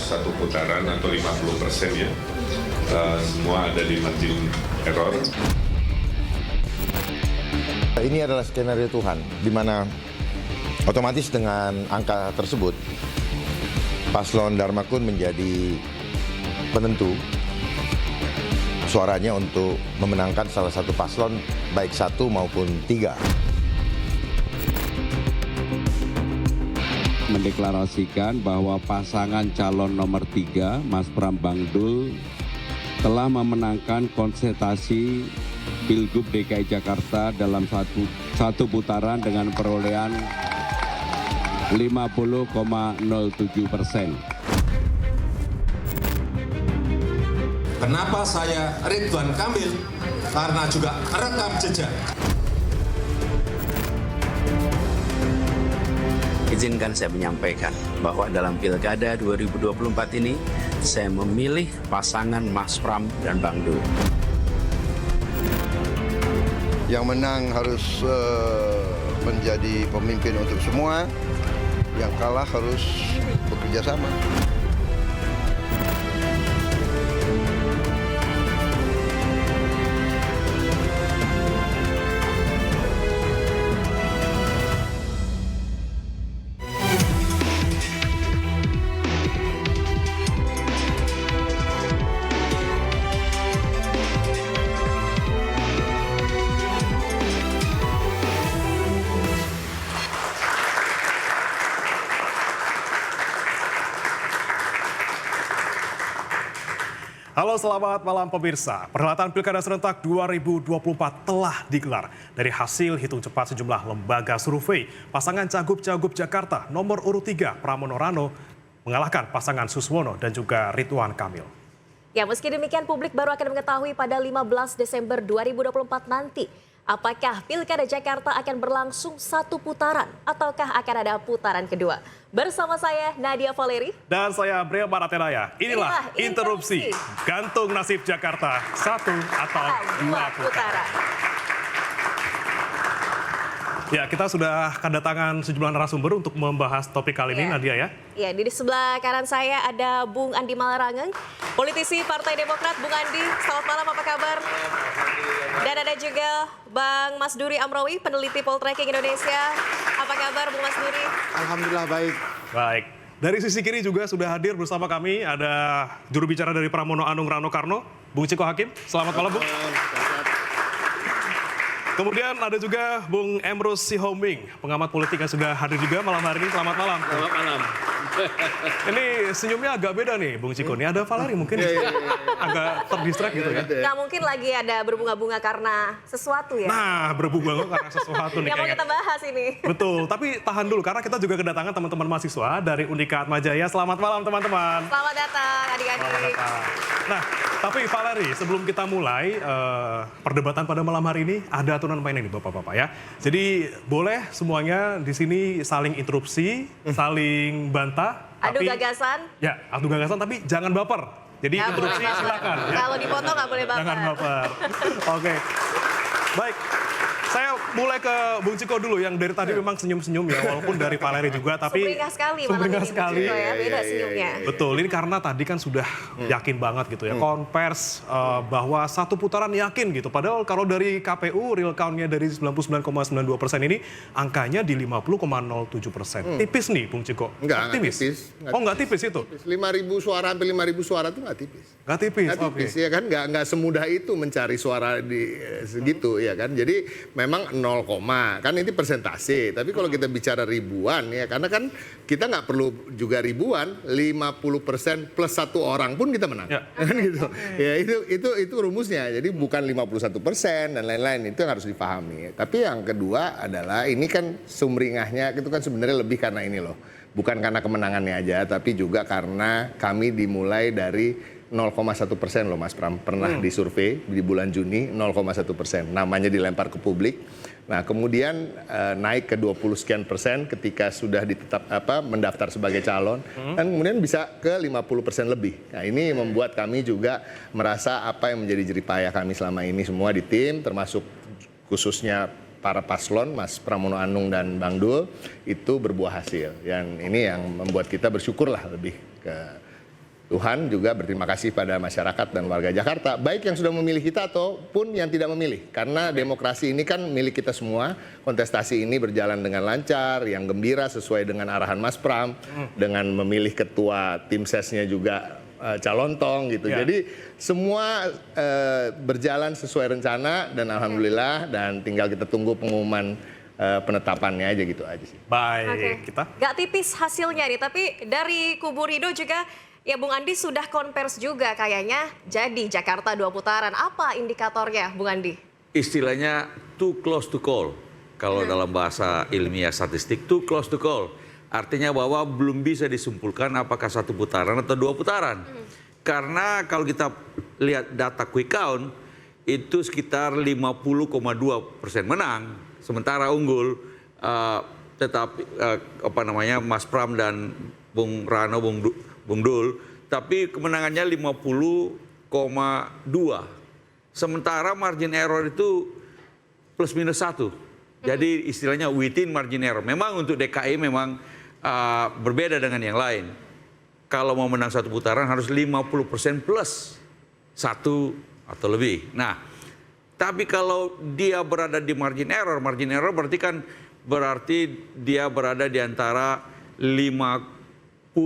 satu putaran atau 50% ya. Semua ada di margin error. Ini adalah skenario Tuhan, di mana otomatis dengan angka tersebut, Paslon Dharma Kun menjadi penentu suaranya untuk memenangkan salah satu paslon, baik 1 maupun 3. Mendeklarasikan bahwa pasangan calon nomor 3, Mas Pram Bangdul, telah memenangkan konsultasi Pilgub DKI Jakarta dalam satu putaran dengan perolehan 50,07%. Kenapa saya Ridwan Kamil? Karena juga rekam jejak. Izinkan saya menyampaikan bahwa dalam Pilkada 2024 ini saya memilih pasangan Mas Pram dan Bang Dul. Yang menang harus menjadi pemimpin untuk semua, yang kalah harus bekerja sama. Halo, selamat malam pemirsa. Perhelatan Pilkada Serentak 2024 telah digelar. Dari hasil hitung cepat sejumlah lembaga survei, pasangan Cagup-Cagup Jakarta nomor urut 3 Pramono Rano mengalahkan pasangan Suswono dan juga Ridwan Kamil. Ya, meski demikian publik baru akan mengetahui pada 15 Desember 2024 nanti apakah Pilkada Jakarta akan berlangsung satu putaran ataukah akan ada putaran kedua. Bersama saya Nadia Valeri. Dan saya Brea Baratenaya. Inilah interupsi gantung nasib Jakarta, satu atau dua putaran. Ya, kita sudah kedatangan sejumlah narasumber untuk membahas topik kali ini, Nadia ya. Ya, di sebelah kanan saya ada Bung Andi Malarangeng, politisi Partai Demokrat. Bung Andi, selamat malam, apa kabar? Dan ada juga Bang Mas Duri Amrawi, peneliti Poltreking Indonesia. Apa kabar, Bung Mas Duri? Alhamdulillah baik. Baik. Dari sisi kiri juga sudah hadir bersama kami ada juru bicara dari Pramono Anung Rano Karno, Bung Ciko Hakim. Selamat malam, Bung. Kemudian ada juga Bung Emrus Sihombing, pengamat politik yang sudah hadir juga malam hari ini. Selamat malam. Selamat malam. Ini senyumnya agak beda nih, Bung Ciko. Ini ada Valeri mungkin agak terdistract gitu ya. Nggak mungkin lagi ada berbunga-bunga karena sesuatu ya? Nah, berbunga karena sesuatu nih yang mau kayaknya. kita bahas ini. Betul, tapi tahan dulu karena kita juga kedatangan teman-teman mahasiswa dari Unikat Majaya. Selamat malam teman-teman. Selamat datang adik-adik. Nah, tapi Valeri, sebelum kita mulai perdebatan pada malam hari ini, ada aturan main ini Bapak-Bapak ya. Jadi boleh semuanya di sini saling interupsi, saling bantah. Adu tapi, gagasan. Ya, adu gagasan tapi jangan baper. Jadi Nggak interupsi boleh baper. silakan. Ya. Kalau dipotong nggak boleh baper. Jangan baper. Oke. Baik. Saya mulai ke Bung Ciko dulu yang dari tadi memang senyum-senyum ya, walaupun dari Valeri juga, tapi Sumringah sekali malam sumringah ini, sekali. Bung Ciko ya, beda senyumnya. Betul, ini karena tadi kan sudah yakin banget gitu ya, konvers bahwa satu putaran yakin gitu. Padahal kalau dari KPU real count-nya dari 99,92% ini angkanya di 50,07%. Tipis nih Bung Ciko. Enggak tipis. Oh nggak tipis itu? 5.000 suara sampai 5.000 suara itu nggak tipis. Nggak tipis, Nggak tipis ya kan, nggak semudah itu mencari suara di segitu ya kan. Jadi memang 0, kan ini persentase. Tapi kalau kita bicara ribuan ya, karena kan kita nggak perlu juga ribuan, 50% plus 1 orang pun kita menang. Ya. Kan gitu. Ya itu rumusnya. Jadi bukan 51% dan lain-lain, itu yang harus dipahami. Tapi yang kedua adalah ini kan sumringahnya itu kan sebenarnya lebih karena ini loh. Bukan karena kemenangannya aja, tapi juga karena kami dimulai dari 0,1% loh Mas Pram, pernah disurvei di bulan Juni 0,1%, namanya dilempar ke publik. Nah kemudian naik ke 20 sekian persen ketika sudah mendaftar sebagai calon, dan kemudian bisa ke 50% lebih. Nah ini membuat kami juga merasa apa yang menjadi jeripayah kami selama ini semua di tim, termasuk khususnya para paslon, Mas Pramono Anung dan Bang Dul, itu berbuah hasil. Dan ini yang membuat kita bersyukurlah lebih ke Tuhan juga berterima kasih pada masyarakat dan warga Jakarta, baik yang sudah memilih kita ataupun yang tidak memilih. Karena demokrasi ini kan milik kita semua, kontestasi ini berjalan dengan lancar, yang gembira sesuai dengan arahan Mas Pram, dengan memilih ketua tim sesnya juga calontong gitu. Jadi semua berjalan sesuai rencana dan alhamdulillah, dan tinggal kita tunggu pengumuman penetapannya aja gitu aja sih. Baik, kita. Gak tipis hasilnya nih, tapi dari kubu Ridho juga ya Bung Andi sudah konversi juga kayaknya jadi Jakarta 2 putaran. Apa indikatornya Bung Andi? Istilahnya too close to call. Kalau dalam bahasa ilmiah statistik, too close to call. Artinya bahwa belum bisa disimpulkan apakah 1 putaran atau 2 putaran. Karena kalau kita lihat data quick count, itu sekitar 50,2% menang. Sementara unggul, tetapi Mas Pram dan Bung Rano, Bung Dul, tapi kemenangannya 50,2. Sementara margin error itu plus minus 1. Jadi istilahnya within margin error. Memang untuk DKI memang berbeda dengan yang lain. Kalau mau menang 1 putaran harus 50% plus 1 atau lebih. Nah, tapi kalau dia berada di margin error berarti dia berada di antara 50,2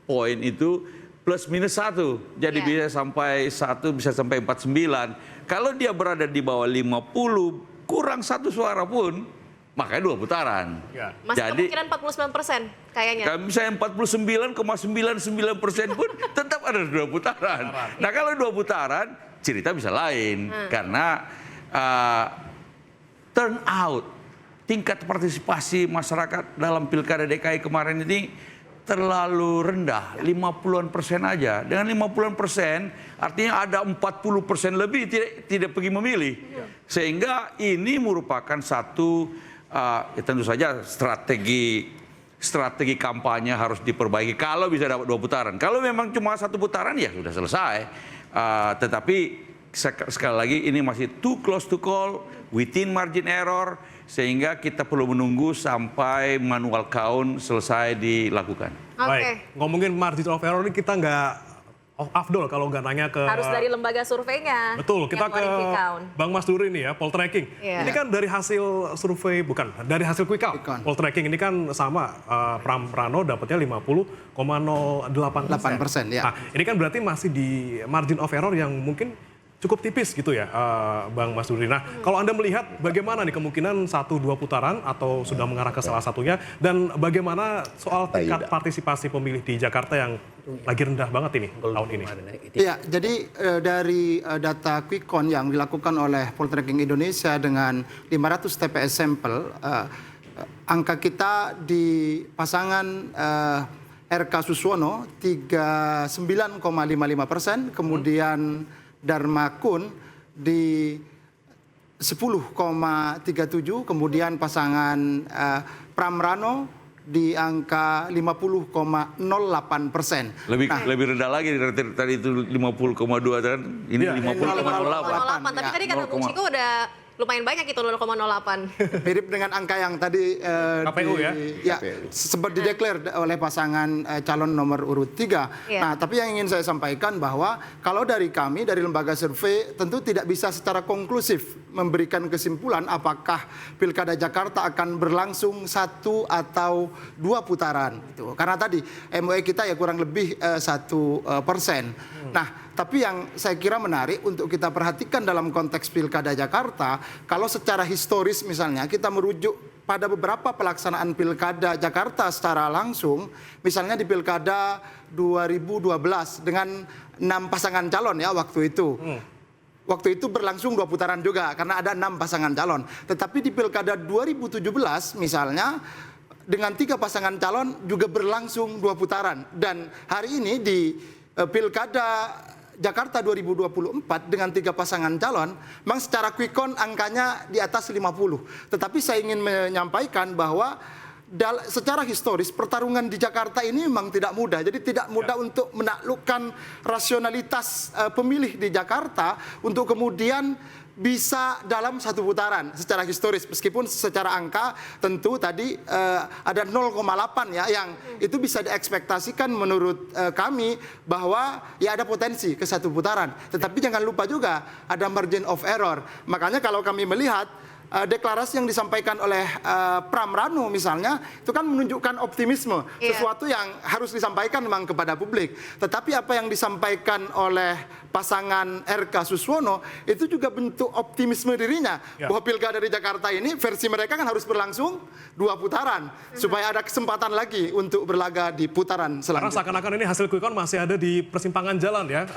poin itu plus minus 1. Jadi bisa sampai 1, bisa sampai 49. Kalau dia berada di bawah 50, kurang 1 suara pun, makanya 2 putaran. Masih Jadi, kemungkinan 49% kayaknya. Misalnya 49,99% pun tetap ada 2 putaran. Nah kalau 2 putaran, cerita bisa lain. Karena turnout, tingkat partisipasi masyarakat dalam Pilkada DKI kemarin ini terlalu rendah, 50-an% aja. Dengan 50-an% artinya ada 40% lebih tidak pergi memilih. Sehingga ini merupakan satu, tentu saja strategi kampanye harus diperbaiki kalau bisa dapat 2 putaran. Kalau memang cuma 1 putaran ya sudah selesai. Tetapi sekali lagi ini masih too close to call, within margin error, sehingga kita perlu menunggu sampai manual count selesai dilakukan. Baik, ngomongin margin of error ini kita nggak afdol kalau nggak nanya ke... Harus dari lembaga surveinya. Betul, kita ke Bang Mas Duri nih ya, poltreking. Ini kan dari hasil survei, bukan, dari hasil quick count. Poltreking ini kan sama, Pram Rano dapatnya 50,08%. Ya. Nah, ini kan berarti masih di margin of error yang mungkin cukup tipis gitu ya, Bang Mas Duri. Nah, kalau Anda melihat bagaimana nih kemungkinan 1-2 putaran atau sudah mengarah ke salah satunya, dan bagaimana soal tingkat partisipasi pemilih di Jakarta yang lagi rendah banget ini tahun ini? Iya, jadi dari data quick count yang dilakukan oleh Poltreking Indonesia dengan 500 TPS sampel, angka kita di pasangan RK Suswono 39,55%, kemudian Dharma Kun di 10,37, kemudian pasangan Pram Rano di angka 50,08%. Lebih rendah lagi tadi itu 50,2 kan, ini 50,08. Tapi tadi kata Bung Ciko udah lumayan banyak itu 0,08. Mirip dengan angka yang tadi KPU sempat dideklar oleh pasangan calon nomor urut 3. Nah, tapi yang ingin saya sampaikan bahwa kalau dari kami, dari lembaga survei, tentu tidak bisa secara konklusif memberikan kesimpulan apakah Pilkada Jakarta akan berlangsung 1 atau 2 putaran. Gitu. Karena tadi MOE kita ya kurang lebih 1%. Nah, tapi yang saya kira menarik untuk kita perhatikan dalam konteks Pilkada Jakarta, kalau secara historis misalnya kita merujuk pada beberapa pelaksanaan Pilkada Jakarta secara langsung, misalnya di Pilkada 2012 dengan 6 pasangan calon ya waktu itu. Waktu itu berlangsung 2 putaran juga karena ada 6 pasangan calon. Tetapi di Pilkada 2017 misalnya dengan 3 pasangan calon juga berlangsung 2 putaran. Dan hari ini di Pilkada Jakarta 2024 dengan 3 pasangan calon, memang secara quick count angkanya di atas 50. Tetapi saya ingin menyampaikan bahwa secara historis pertarungan di Jakarta ini memang tidak mudah. Jadi tidak mudah untuk menaklukkan rasionalitas pemilih di Jakarta untuk kemudian bisa dalam satu putaran secara historis, meskipun secara angka tentu tadi ada 0,8 ya, yang itu bisa diekspektasikan menurut kami bahwa ya ada potensi ke satu putaran. Tetapi jangan lupa juga ada margin of error. Makanya kalau kami melihat deklarasi yang disampaikan oleh Pram Rano misalnya, itu kan menunjukkan optimisme, sesuatu yang harus disampaikan memang kepada publik. Tetapi apa yang disampaikan oleh pasangan RK Suswono itu juga bentuk optimisme dirinya, bahwa pilkada di Jakarta ini versi mereka kan harus berlangsung 2 putaran, supaya ada kesempatan lagi untuk berlaga di putaran selanjutnya. Karena seakan-akan ini hasil quick count masih ada di persimpangan jalan ya,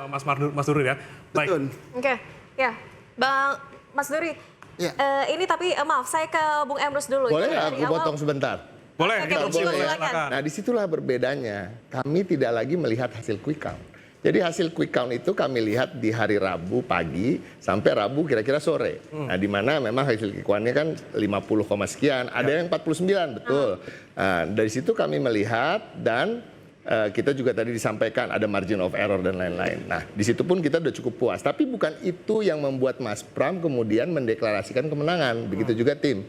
Mas Duri ya. Baik. Betul. Oke, ya, Mas Duri. Ini tapi maaf, saya ke Bung Emrus dulu. Boleh nggak aku potong sebentar? Boleh, Oke, Bung Ciko, ya. silakan. Nah, disitulah berbedanya. Kami tidak lagi melihat hasil quick count. Jadi hasil quick count itu kami lihat di hari Rabu pagi sampai Rabu kira-kira sore. Nah, di mana memang hasil quick count-nya kan 50, sekian, ada yang 49, betul. Nah, dari situ kami melihat dan kita juga tadi disampaikan ada margin of error dan lain-lain. Nah, di situ pun kita udah cukup puas. Tapi bukan itu yang membuat Mas Pram kemudian mendeklarasikan kemenangan. Begitu juga tim.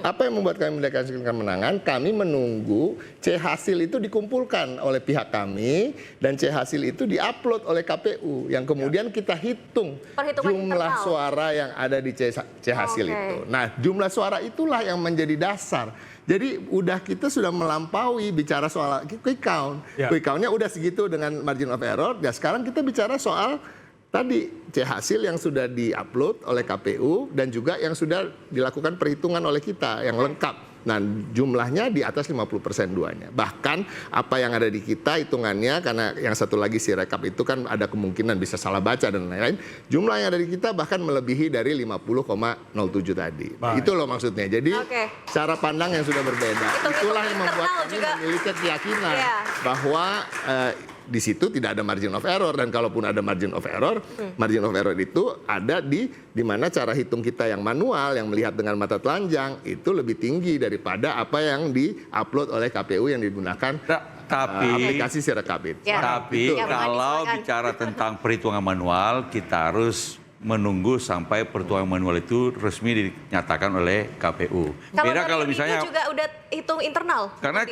Apa yang membuat kami mendeklarasikan kemenangan? Kami menunggu C hasil itu dikumpulkan oleh pihak kami dan C hasil itu diupload oleh KPU yang kemudian kita hitung jumlah suara yang ada di C hasil itu. Nah, jumlah suara itulah yang menjadi dasar. Jadi kita sudah melampaui bicara soal quick count. Quick count-nya udah segitu dengan margin of error. Ya sekarang kita bicara soal tadi C hasil yang sudah diupload oleh KPU dan juga yang sudah dilakukan perhitungan oleh kita yang lengkap. Nah, jumlahnya di atas 50% duanya. Bahkan apa yang ada di kita hitungannya, karena yang satu lagi si rekap itu kan ada kemungkinan bisa salah baca dan lain-lain. Jumlah yang ada di kita bahkan melebihi dari 50,07 tadi. Itu loh maksudnya. Jadi cara pandang yang sudah berbeda. Itulah yang membuat kami memiliki keyakinan bahwa di situ tidak ada margin of error, dan kalaupun ada margin of error itu ada di mana cara hitung kita yang manual, yang melihat dengan mata telanjang itu lebih tinggi daripada apa yang di-upload oleh KPU yang digunakan aplikasi Sirekap itu. Tapi kalau bicara tentang perhitungan manual, kita harus menunggu sampai perhitungan manual itu resmi dinyatakan oleh KPU. Beda kalau misalnya juga udah hitung internal. Karena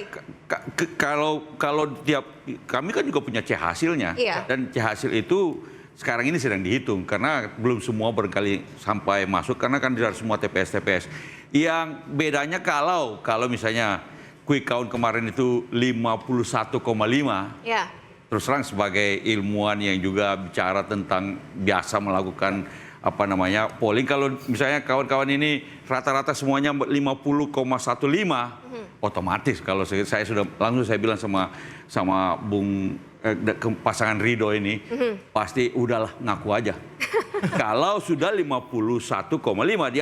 kalau tiap kami kan juga punya C hasilnya, dan C hasil itu sekarang ini sedang dihitung karena belum semua barangkali sampai masuk karena kan dari semua TPS. Yang bedanya kalau misalnya quick count kemarin itu 51,5. Terus terang sebagai ilmuwan yang juga bicara tentang biasa melakukan polling, kalau misalnya kawan-kawan ini rata-rata semuanya 50,15, otomatis kalau saya sudah langsung saya bilang sama Bung pasangan Ridho ini, pasti udahlah ngaku aja. Kalau sudah 51,5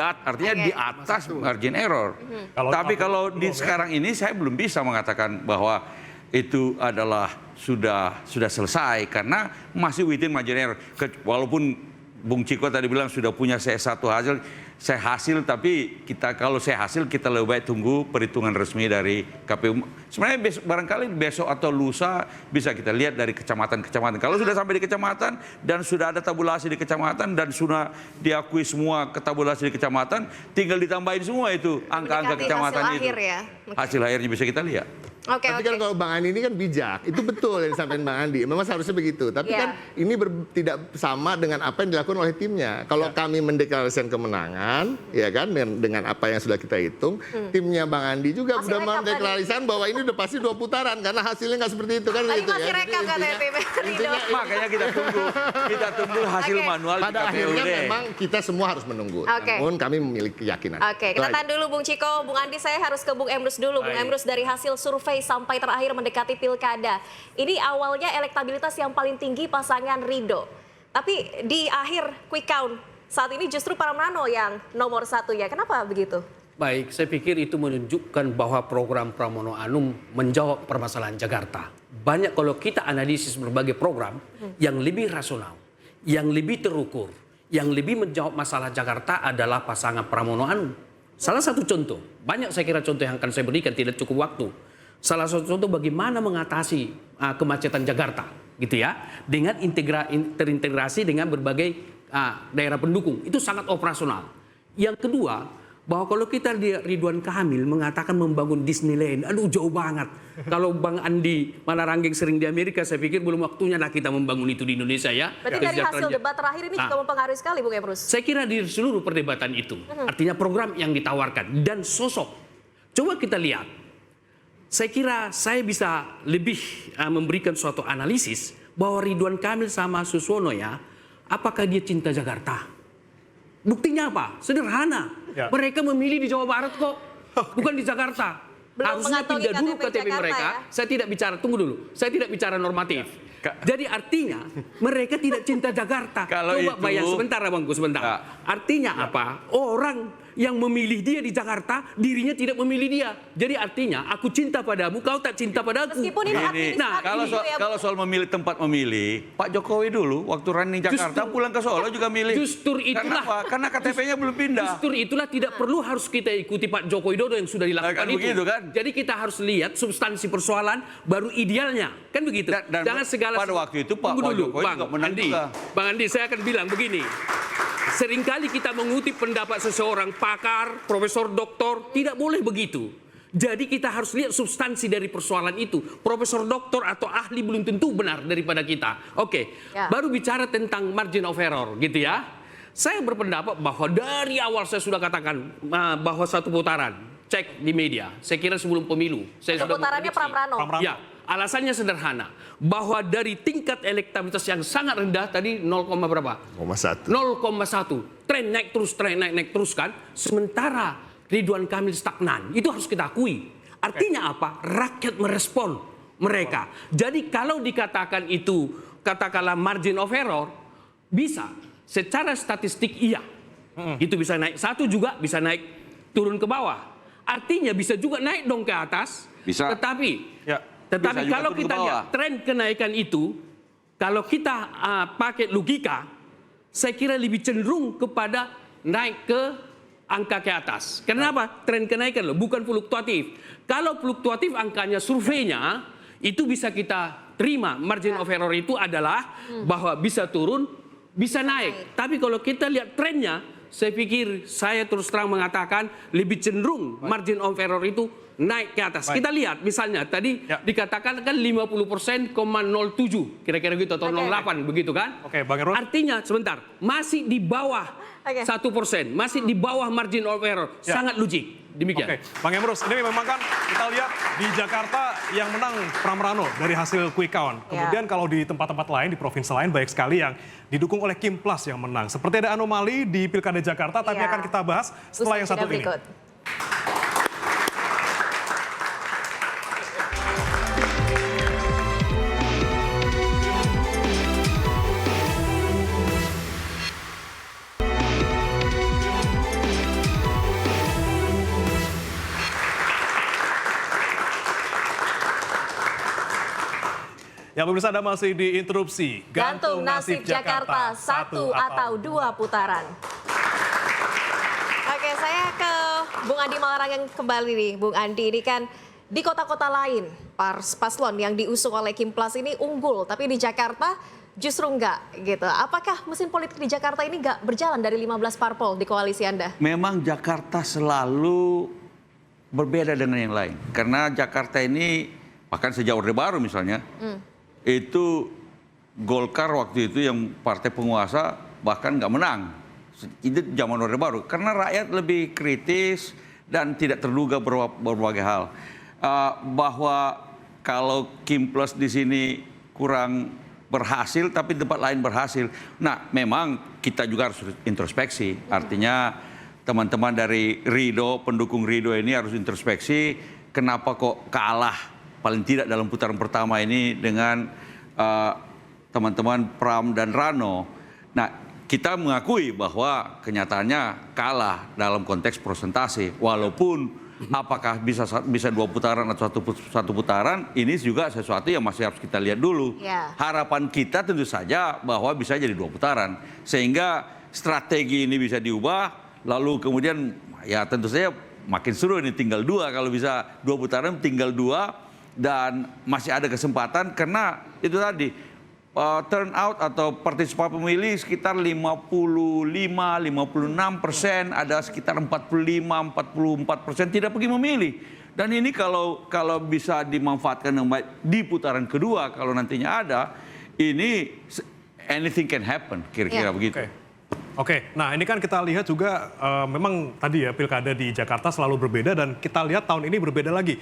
artinya di atas margin error. Tapi kalau di sekarang ini saya belum bisa mengatakan bahwa itu adalah sudah selesai karena masih within margin error. Walaupun Bung Ciko tadi bilang sudah punya C1 hasil, tapi kalau C hasil kita lebih baik tunggu perhitungan resmi dari KPU. Sebenarnya barangkali besok atau lusa bisa kita lihat dari kecamatan-kecamatan. Kalau sudah sampai di kecamatan dan sudah ada tabulasi di kecamatan dan sudah diakui semua tabulasi di kecamatan, tinggal ditambahin semua itu angka-angka kecamatan itu. Hasil akhirnya bisa kita lihat. Tapi kan kalau Bang Andi ini kan bijak, itu betul yang disampaikan Bang Andi, memang seharusnya begitu. Tapi kan ini tidak sama dengan apa yang dilakukan oleh timnya. Kalau kami mendeklarasikan kemenangan, ya kan, dengan apa yang sudah kita hitung, timnya Bang Andi juga sudah mendeklarasikan bahwa ini udah pasti 2 putaran karena hasilnya nggak seperti itu kan gitu ya. Makanya kita tunggu hasil manual pada akhirnya memang kita semua harus menunggu. Namun kami memiliki keyakinan. Kita tahan dulu Bung Ciko, Bung Andi, saya harus ke Bung Emrus dulu. Bung Emrus, dari hasil survei sampai terakhir mendekati pilkada, ini awalnya elektabilitas yang paling tinggi pasangan Ridho. Tapi di akhir quick count saat ini justru Pram Rano yang nomor 1 ya. Kenapa begitu? Baik, saya pikir itu menunjukkan bahwa program Pramono Anum menjawab permasalahan Jakarta. Banyak kalau kita analisis berbagai program yang lebih rasional, yang lebih terukur, yang lebih menjawab masalah Jakarta adalah pasangan Pramono Anum. Salah satu contoh, banyak saya kira contoh yang akan saya berikan, tidak cukup waktu. Salah satu contoh bagaimana mengatasi kemacetan Jakarta, gitu ya, dengan terintegrasi dengan berbagai daerah pendukung. Itu sangat operasional. Yang kedua, bahwa kalau kita lihat Ridwan Kamil mengatakan membangun Disneyland, aduh jauh banget. Kalau Bang Andi Malaranggeng sering di Amerika, saya pikir belum waktunya lah kita membangun itu di Indonesia ya. Berarti dari hasil debat terakhir ini juga mempengaruhi sekali Bung Emrus? Saya kira di seluruh perdebatan itu, artinya program yang ditawarkan dan sosok. Coba kita lihat, saya kira saya bisa lebih memberikan suatu analisis bahwa Ridwan Kamil sama Suswono ya, apakah dia cinta Jakarta? Buktinya apa? Sederhana. Ya. Mereka memilih di Jawa Barat kok, bukan di Jakarta. Harusnya pindah dulu KTP mereka. Ya? Saya tidak bicara, tunggu dulu. Saya tidak bicara normatif. Jadi artinya mereka tidak cinta Jakarta. Kalau coba itu, bayang sebentar Abangku, sebentar. Ya. Artinya apa? Orang yang memilih dia di Jakarta, dirinya tidak memilih dia. Jadi artinya aku cinta padamu, kau tak cinta padaku. Meskipun ini kalau soal memilih tempat memilih, Pak Jokowi dulu waktu running Jakarta pulang ke Solo juga milih. Justru itulah. Karena KTP-nya belum pindah. Justru itulah tidak perlu harus kita ikuti Pak Joko Widodo yang sudah dilakukan itu. Begitu, kan? Jadi kita harus lihat substansi persoalan baru idealnya, kan begitu. Dan jangan segala. Pada waktu itu Pak Jokowi juga menang juga. Bang Andi, saya akan bilang begini. Seringkali kita mengutip pendapat seseorang pakar, profesor, doktor, tidak boleh begitu. Jadi kita harus lihat substansi dari persoalan itu. Profesor, doktor atau ahli belum tentu benar daripada kita. Oke, baru bicara tentang margin of error gitu ya. Saya berpendapat bahwa dari awal saya sudah katakan bahwa satu putaran, cek di media. Saya kira sebelum pemilu. Saya sudah putarannya Pramrano. Ya, alasannya sederhana. Bahwa dari tingkat elektabilitas yang sangat rendah tadi 0, berapa? 0,1. 0,1. Tren naik terus kan. Sementara Ridwan Kamil stagnan. Itu harus kita akui. Artinya apa? Rakyat merespon mereka. Jadi kalau dikatakan itu katakanlah margin of error, bisa. Secara statistik iya. Itu bisa naik 1 juga, bisa naik turun ke bawah. Artinya bisa juga naik dong ke atas. Bisa. Tetapi kalau kita lihat tren kenaikan itu, kalau kita pakai logika, saya kira lebih cenderung kepada naik ke angka ke atas. Kenapa? Tren kenaikan loh, bukan fluktuatif. Kalau fluktuatif angkanya surveinya, itu bisa kita terima. Margin of error itu adalah bahwa bisa turun, bisa naik. Tapi kalau kita lihat trennya, saya pikir saya terus terang mengatakan lebih cenderung margin of error itu naik ke atas. Kita lihat misalnya tadi dikatakan kan 50%,07 kira-kira gitu atau 08 begitu kan? Bang Emrus. Artinya sebentar masih di bawah 1%, masih di bawah margin of error, sangat logik. Demikian. Bang Emrus, ini memang kan kita lihat di Jakarta yang menang Pramrano dari hasil quick count. Kemudian kalau di tempat-tempat lain, di provinsi lain banyak sekali yang didukung oleh Kim Plus yang menang. Seperti ada anomali di Pilkada Jakarta, tapi akan kita bahas setelah yang satu ini. Ya pemirsa, Anda masih diinterupsi. Gantung nasib Jakarta 1 atau 2 putaran. Oke, saya ke Bung Andi Malaranggeng kembali nih. Bung Andi, ini kan di kota-kota lain, paslon yang diusung oleh Kim Plus ini unggul. Tapi di Jakarta justru enggak gitu. Apakah mesin politik di Jakarta ini enggak berjalan dari 15 parpol di koalisi Anda? Memang Jakarta selalu berbeda dengan yang lain. Karena Jakarta ini, bahkan sejak Orde Baru misalnya, itu Golkar waktu itu yang partai penguasa bahkan nggak menang. Itu zaman Orde Baru. Karena rakyat lebih kritis dan tidak terduga berbagai hal. Bahwa kalau Kim Plus di sini kurang berhasil, tapi tempat lain berhasil. Nah, memang kita juga harus introspeksi. Artinya teman-teman dari Ridho, pendukung Ridho ini harus introspeksi. Kenapa kok kalah? Paling tidak dalam putaran pertama ini dengan teman-teman Pram dan Rano. Nah, kita mengakui bahwa kenyataannya kalah dalam konteks persentase. Walaupun apakah bisa 2 putaran atau satu putaran, ini juga sesuatu yang masih harus kita lihat dulu. Harapan kita tentu saja bahwa bisa jadi 2 putaran. Sehingga strategi ini bisa diubah, lalu kemudian ya tentu saja makin seru ini tinggal 2. Kalau bisa 2 putaran tinggal 2. Dan masih ada kesempatan karena itu tadi turnout atau partisipasi pemilih sekitar 55-56%, ada sekitar 45-44% tidak pergi memilih. Dan ini kalau bisa dimanfaatkan dengan baik di putaran kedua, kalau nantinya ada, ini anything can happen, kira-kira begitu. Oke, nah ini kan kita lihat juga memang tadi ya pilkada di Jakarta selalu berbeda dan kita lihat tahun ini berbeda lagi,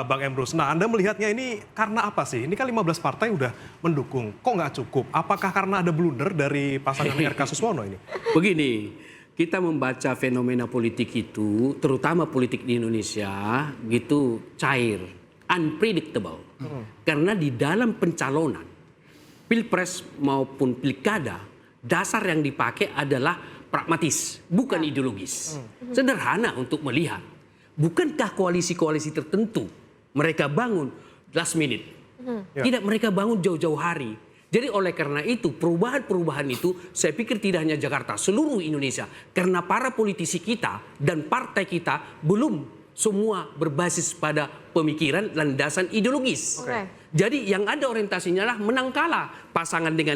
Bang Emrus. Nah, Anda melihatnya ini karena apa sih? Ini kan 15 partai udah mendukung, kok nggak cukup? Apakah karena ada blunder dari pasangan RK Suswono ini? Begini, kita membaca fenomena politik itu, terutama politik di Indonesia, gitu cair, unpredictable. Karena di dalam pencalonan, pilpres maupun pilkada, dasar yang dipakai adalah pragmatis, bukan ideologis. Sederhana untuk melihat. Bukankah koalisi-koalisi tertentu mereka bangun last minute? Tidak, mereka bangun jauh-jauh hari. Jadi oleh karena itu perubahan-perubahan itu saya pikir tidak hanya Jakarta, seluruh Indonesia. Karena para politisi kita dan partai kita belum semua berbasis pada pemikiran landasan ideologis. Jadi yang ada orientasinya adalah menang kalah. Pasangan dengan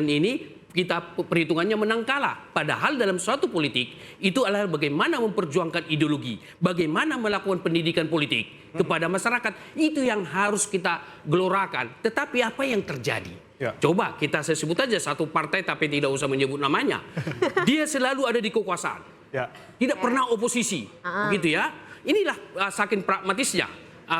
ini, kita perhitungannya menang kalah. Padahal dalam suatu politik itu adalah bagaimana memperjuangkan ideologi, bagaimana melakukan pendidikan politik kepada masyarakat. Itu yang harus kita gelorakan. Tetapi apa yang terjadi? Coba saya sebut aja satu partai tapi tidak usah menyebut namanya. Dia selalu ada di kekuasaan. Tidak pernah oposisi. Begitu ya. Inilah saking pragmatisnya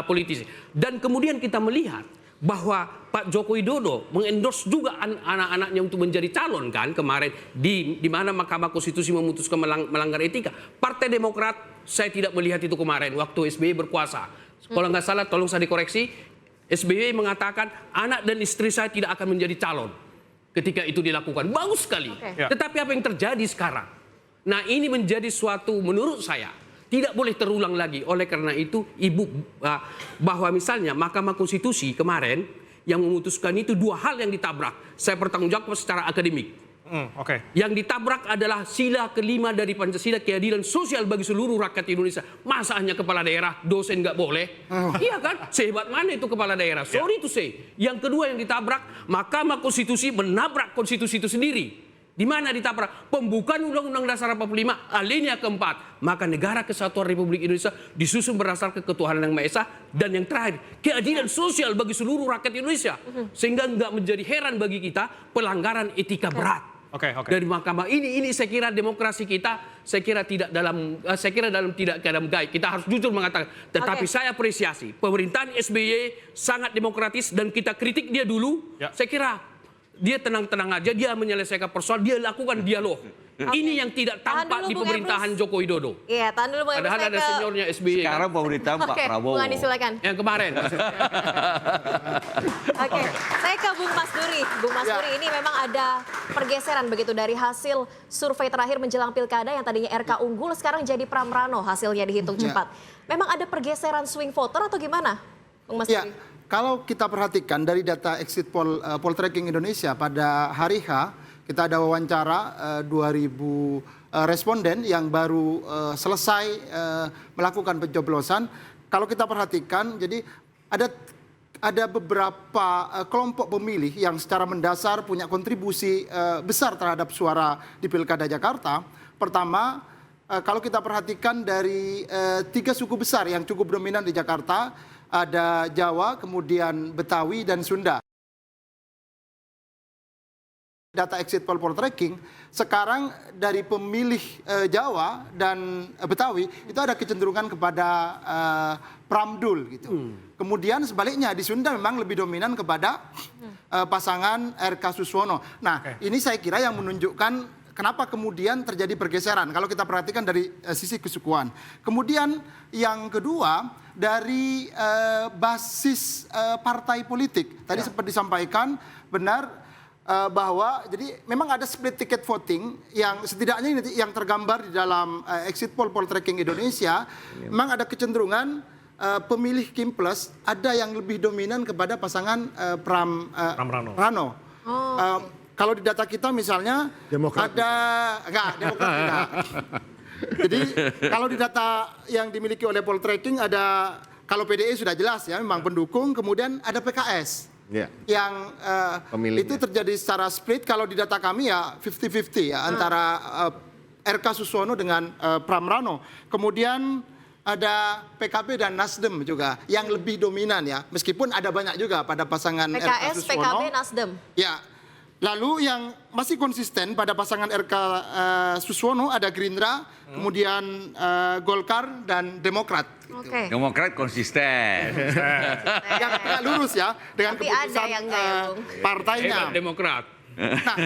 politisi. Dan kemudian kita melihat bahwa Pak Joko Widodo mengendorse juga anak-anaknya untuk menjadi calon kan kemarin di mana Mahkamah Konstitusi memutuskan melanggar etika. Partai Demokrat saya tidak melihat itu kemarin waktu SBY berkuasa. Kalau nggak salah tolong saya dikoreksi, SBY mengatakan anak dan istri saya tidak akan menjadi calon ketika itu dilakukan. Bagus sekali. Tetapi apa yang terjadi sekarang? Nah, ini menjadi suatu menurut saya tidak boleh terulang lagi. Oleh karena itu, bahwa misalnya Mahkamah Konstitusi kemarin yang memutuskan itu dua hal yang ditabrak. Saya bertanggungjawab secara akademik. Yang ditabrak adalah sila kelima dari Pancasila, keadilan sosial bagi seluruh rakyat Indonesia. Masa hanya kepala daerah, dosen nggak boleh? Iya kan? Sehebat mana itu kepala daerah? Sorry to say. Yang kedua yang ditabrak, Mahkamah Konstitusi menabrak konstitusi itu sendiri. Di mana ditabrak? Pembukaan Undang-Undang Dasar 45 alinea keempat. Maka negara kesatuan Republik Indonesia disusun berdasarkan ketuhanan yang Maha Esa. Dan yang terakhir, keadilan sosial bagi seluruh rakyat Indonesia. Sehingga nggak menjadi heran bagi kita pelanggaran etika berat. Dari mahkamah ini saya kira demokrasi kita tidak dalam keadaan baik. Kita harus jujur mengatakan. Tetapi saya apresiasi pemerintahan SBY sangat demokratis dan kita kritik dia dulu. Saya kira dia tenang-tenang aja, dia menyelesaikan persoalan, dia lakukan dialog. Ini yang tidak tampak di pemerintahan Joko Widodo. Iya, tahan dulu Bung Emrus. Padahal ada seniornya SBY. Sekarang pemerintahan Pak Prabowo. Bung Andi silakan. Yang kemarin. Saya ke Bung Mas Duri. Bung Mas Duri, ini memang ada pergeseran begitu dari hasil survei terakhir menjelang pilkada yang tadinya RK unggul, sekarang jadi Pramrano hasilnya dihitung cepat. Memang ada pergeseran swing voter atau gimana, Bung Mas Duri? Kalau kita perhatikan dari data exit poll Poltreking Indonesia pada hari H, kita ada wawancara 2.000 responden yang baru selesai melakukan pencoblosan. Kalau kita perhatikan, jadi ada beberapa kelompok pemilih yang secara mendasar punya kontribusi besar terhadap suara di Pilkada Jakarta. Pertama, kalau kita perhatikan dari 3 suku besar yang cukup dominan di Jakarta, ada Jawa, kemudian Betawi, dan Sunda. Data exit poll Poltreking, sekarang dari pemilih Jawa dan Betawi itu ada kecenderungan kepada Pramdul gitu. Kemudian sebaliknya di Sunda memang lebih dominan kepada pasangan RK Suswono. Nah, ini saya kira yang menunjukkan kenapa kemudian terjadi pergeseran kalau kita perhatikan dari sisi kesukuan. Kemudian yang kedua dari basis partai politik. Tadi sempat disampaikan benar bahwa jadi memang ada split ticket voting yang setidaknya yang tergambar di dalam exit poll Poltreking Indonesia. Memang ada kecenderungan pemilih Kim Plus ada yang lebih dominan kepada pasangan Pramrano. Kalau di data kita misalnya Demokrat. Demokrat tidak. Jadi kalau di data yang dimiliki oleh Poltreking ada, kalau PDI sudah jelas ya memang pendukung, kemudian ada PKS. yang Pemilihnya. itu terjadi secara split. Kalau di data kami ya 50-50 ya antara RK Suswono dengan Pram Rano. Kemudian ada PKB dan Nasdem juga yang lebih dominan ya. Meskipun ada banyak juga pada pasangan RK PKS, Suswono. PKB, Nasdem. Ya. Lalu yang masih konsisten pada pasangan RK Suswono ada Gerindra, kemudian Golkar dan Demokrat. Oke. Demokrat konsisten. Yang tegak lurus ya dengan Tapi ada keputusan yang nggak ya, Bung? partainya. Demokrat. Nah,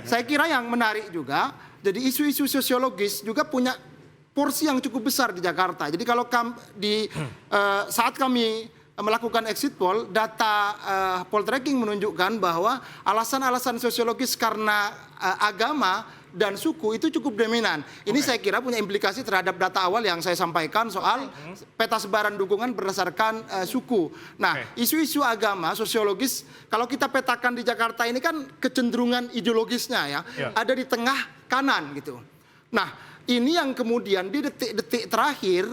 saya kira yang menarik juga, jadi isu-isu sosiologis juga punya porsi yang cukup besar di Jakarta. Jadi kalau saat kami melakukan exit poll, data poltreking menunjukkan bahwa alasan-alasan sosiologis karena agama dan suku itu cukup dominan. Ini saya kira punya implikasi terhadap data awal yang saya sampaikan soal peta sebaran dukungan berdasarkan suku. Nah, isu-isu agama sosiologis kalau kita petakan di Jakarta ini kan kecenderungan ideologisnya ya, ada di tengah kanan gitu. Nah, ini yang kemudian di detik-detik terakhir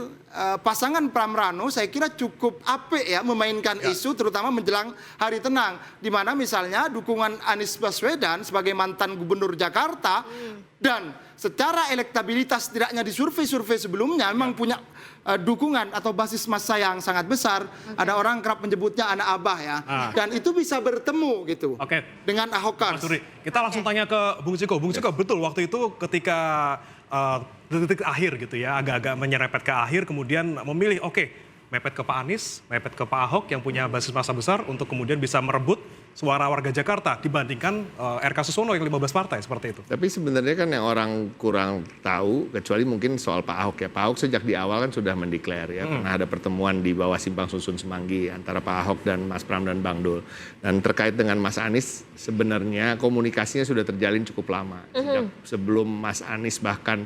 pasangan Pram Rano saya kira cukup apik ya memainkan isu terutama menjelang hari tenang, di mana misalnya dukungan Anies Baswedan sebagai mantan gubernur Jakarta dan secara elektabilitas tidaknya di survei-survei sebelumnya memang punya dukungan atau basis massa yang sangat besar. Ada orang kerap menyebutnya anak abah ya, dan itu bisa bertemu gitu dengan Ahokers. Kita langsung tanya ke Bung Ciko. Bung Ciko, betul waktu itu ketika detik akhir gitu ya, agak-agak menyerempet ke akhir, kemudian memilih mepet ke Pak Anies, mepet ke Pak Ahok yang punya basis massa besar untuk kemudian bisa merebut suara warga Jakarta dibandingkan RK Suswono yang 15 partai seperti itu. Tapi sebenarnya kan yang orang kurang tahu, kecuali mungkin soal Pak Ahok ya. Pak Ahok sejak di awal kan sudah mendeklar ya, pernah ada pertemuan di bawah Simpang Susun Semanggi antara Pak Ahok dan Mas Pram dan Bang Dul. Dan terkait dengan Mas Anies, sebenarnya komunikasinya sudah terjalin cukup lama. Sejak sebelum Mas Anies bahkan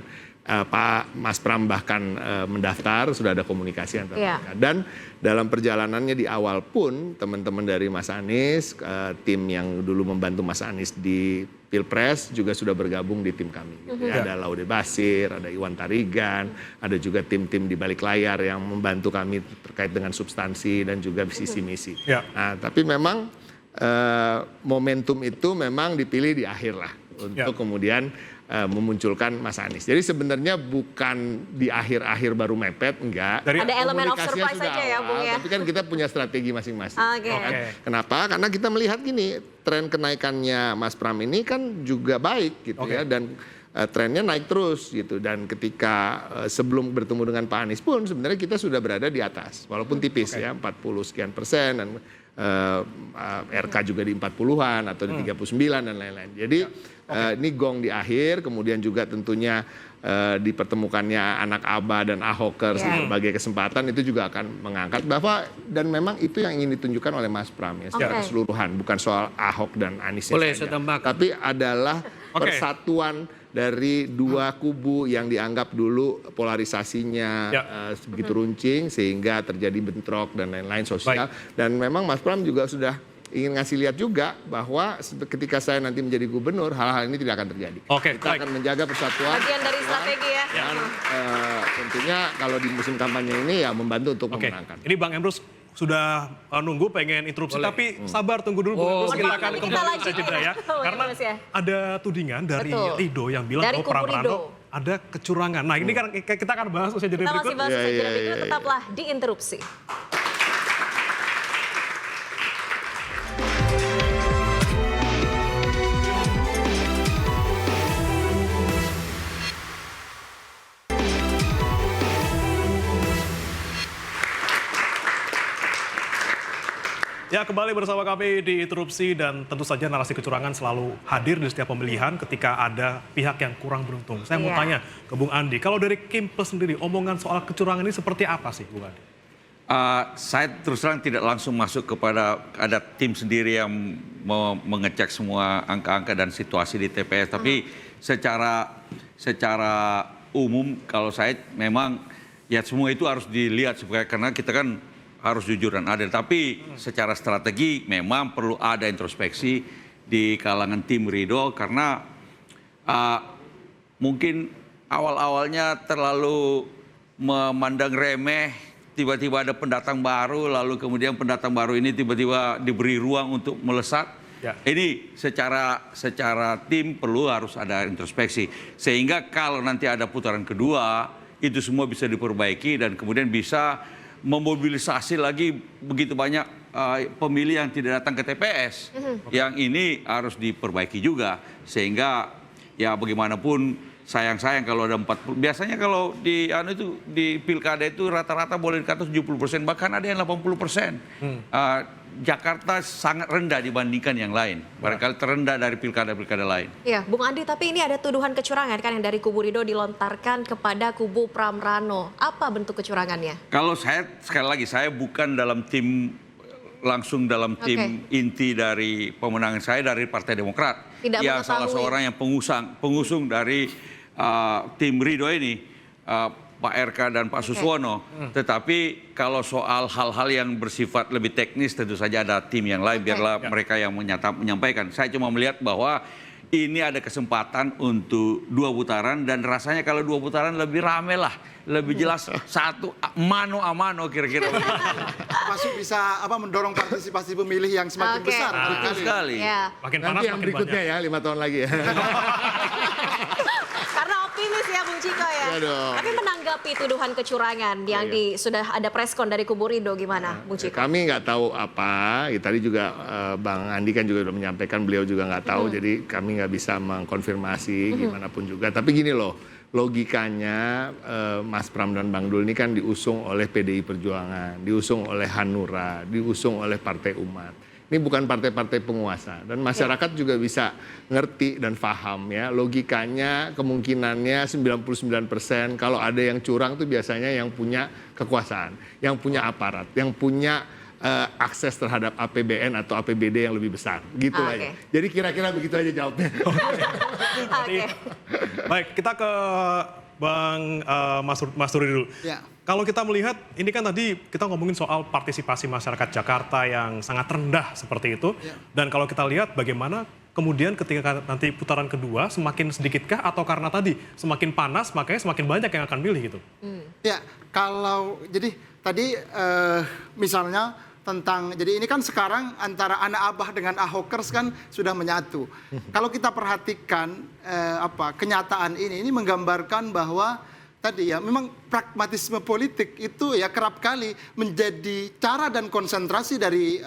Pak Mas Pram bahkan mendaftar, sudah ada komunikasi antara mereka. Dan dalam perjalanannya di awal pun teman-teman dari Mas Anies, tim yang dulu membantu Mas Anies di Pilpres juga sudah bergabung di tim kami. Gitu. Ada Laude Basir, ada Iwan Tarigan, ada juga tim-tim di balik layar yang membantu kami terkait dengan substansi dan juga visi misi. Nah, tapi memang momentum itu memang dipilih di akhir lah untuk kemudian memunculkan Mas Anies. Jadi sebenarnya bukan di akhir-akhir baru mepet, enggak. Ada elemen of surprise saja ya, Bung ya. Tapi kan kita punya strategi masing-masing. Kenapa? Karena kita melihat gini, tren kenaikannya Mas Pram ini kan juga baik gitu ya, dan trennya naik terus gitu. Dan ketika sebelum bertemu dengan Pak Anies pun sebenarnya kita sudah berada di atas, walaupun tipis ya, 40 sekian persen, dan RK juga di 40-an atau di 39 dan lain-lain. Jadi ini gong di akhir, kemudian juga tentunya dipertemukannya anak Abah dan Ahokers di berbagai kesempatan itu juga akan mengangkat bahwa, dan memang itu yang ingin ditunjukkan oleh Mas Pram ya secara keseluruhan, bukan soal Ahok dan Anies saja, tapi adalah persatuan dari dua kubu yang dianggap dulu polarisasinya begitu runcing sehingga terjadi bentrok dan lain-lain sosial. Dan memang Mas Pram juga sudah ingin ngasih lihat juga bahwa ketika saya nanti menjadi gubernur, hal-hal ini tidak akan terjadi. Kita akan menjaga persatuan. Bagian dari strategi ya. Dan tentunya kalau di musim kampanye ini ya membantu untuk memenangkan. Ini Bang Emrus sudah nunggu pengen interupsi, tapi sabar tunggu dulu. Kita akan kembali ke jeda ya. Karena ada tudingan dari Ridho yang bilang bahwa Pram Rano ada kecurangan. Nah ini kan kita akan bahas usaha jeda berikut. Kita masih bahas usaha jeda berikut, tetaplah di interupsi. Ya, kembali bersama kami di Interupsi, dan tentu saja narasi kecurangan selalu hadir di setiap pemilihan ketika ada pihak yang kurang beruntung. Saya mau tanya ke Bung Andi, kalau dari Kimples sendiri, omongan soal kecurangan ini seperti apa sih, Bung Andi? Saya terus terang tidak langsung masuk kepada ada tim sendiri yang mengecek semua angka-angka dan situasi di TPS. Tapi secara umum kalau saya memang ya semua itu harus dilihat supaya, karena kita kan harus jujur dan adil. Tapi secara strategi memang perlu ada introspeksi di kalangan tim Ridho, karena mungkin awal-awalnya terlalu memandang remeh tiba-tiba ada pendatang baru, lalu kemudian pendatang baru ini tiba-tiba diberi ruang untuk melesat. Ya. Ini secara tim harus ada introspeksi. Sehingga kalau nanti ada putaran kedua, itu semua bisa diperbaiki dan kemudian bisa memobilisasi lagi begitu banyak pemilih yang tidak datang ke TPS. Yang ini harus diperbaiki juga. Sehingga ya bagaimanapun sayang kalau ada 40, biasanya kalau di pilkada itu rata-rata boleh dikata 70%, bahkan ada yang 80%. Jakarta sangat rendah dibandingkan yang lain, barangkali terendah dari pilkada-pilkada lain. Iya, Bung Andi, tapi ini ada tuduhan kecurangan kan yang dari kubu Ridho dilontarkan kepada kubu Pram Rano. Apa bentuk kecurangannya? Kalau saya, sekali lagi, saya bukan langsung dalam tim inti dari pemenangan saya dari Partai Demokrat. Tidak ya salah seorang yang pengusung dari tim Ridho ini, Pak RK dan Pak Suswono. Tetapi kalau soal hal-hal yang bersifat lebih teknis tentu saja ada tim yang lain, biarlah mereka yang menyampaikan. Saya cuma melihat bahwa ini ada kesempatan untuk 2 putaran dan rasanya kalau 2 putaran lebih rame lah, lebih jelas satu mano a mano kira-kira. Masuk bisa mendorong partisipasi pemilih yang semakin besar. Betul sekali. Ya. Makin panas, Nanti yang makin berikutnya banyak. ya 5 tahun lagi ya. Karena optimis ya Bung Ciko ya. Aduh. Tapi menanggapi tuduhan kecurangan yang sudah ada preskon dari kubu Ridho gimana Bung Ciko? Kami nggak tahu apa. Tadi juga Bang Andi kan juga sudah menyampaikan, beliau juga nggak tahu. Jadi kami nggak bisa mengkonfirmasi gimana pun juga. Tapi gini loh, logikanya Mas Pram dan Bang Dul ini kan diusung oleh PDI Perjuangan, diusung oleh Hanura, diusung oleh Partai Umat. Ini bukan partai-partai penguasa dan masyarakat juga bisa ngerti dan paham ya, logikanya kemungkinannya 99% kalau ada yang curang tuh biasanya yang punya kekuasaan, yang punya aparat, yang punya akses terhadap APBN atau APBD yang lebih besar gitu aja. Jadi kira-kira begitu aja jawabnya. Baik, kita ke Bang Mas Duri dulu. Ya. Kalau kita melihat, ini kan tadi kita ngomongin soal partisipasi masyarakat Jakarta yang sangat rendah seperti itu. Ya. Dan kalau kita lihat bagaimana kemudian ketika nanti putaran kedua semakin sedikitkah atau karena tadi semakin panas makanya semakin banyak yang akan pilih gitu? Ya, kalau jadi tadi misalnya tentang, jadi ini kan sekarang antara anak abah dengan ahokers kan sudah menyatu. Kalau kita perhatikan kenyataan ini menggambarkan bahwa tadi ya memang pragmatisme politik itu ya kerap kali menjadi cara dan konsentrasi dari